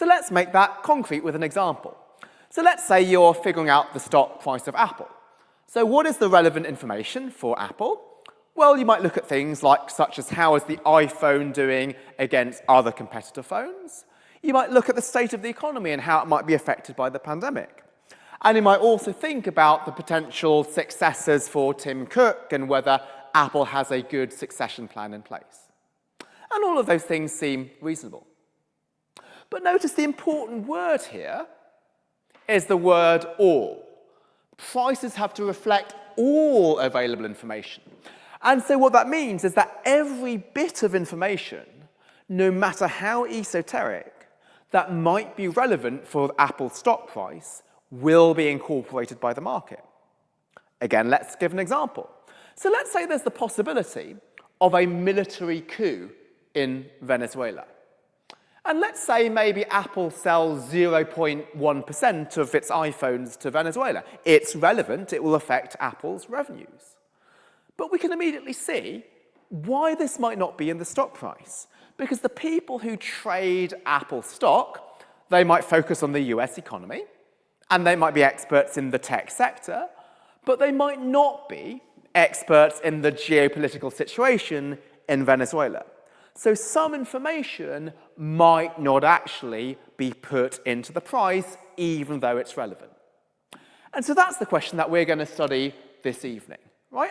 So let's make that concrete with an example. So let's say you're figuring out the stock price of Apple. So what is the relevant information for Apple? Well, you might look at things such as how is the iPhone doing against other competitor phones. You might look at the state of the economy and how it might be affected by the pandemic. And you might also think about the potential successors for Tim Cook and whether Apple has a good succession plan in place. And all of those things seem reasonable. But notice the important word here is the word all. Prices have to reflect all available information. And so what that means is that every bit of information, no matter how esoteric, that might be relevant for Apple's stock price will be incorporated by the market. Again, let's give an example. So let's say there's the possibility of a military coup in Venezuela. And let's say maybe Apple sells 0.1% of its iPhones to Venezuela. It's relevant, it will affect Apple's revenues. But we can immediately see why this might not be in the stock price. Because the people who trade Apple stock, they might focus on the US economy, and they might be experts in the tech sector, but they might not be experts in the geopolitical situation in Venezuela. So some information might not actually be put into the price, even though it's relevant. And so that's the question that we're going to study this evening, right?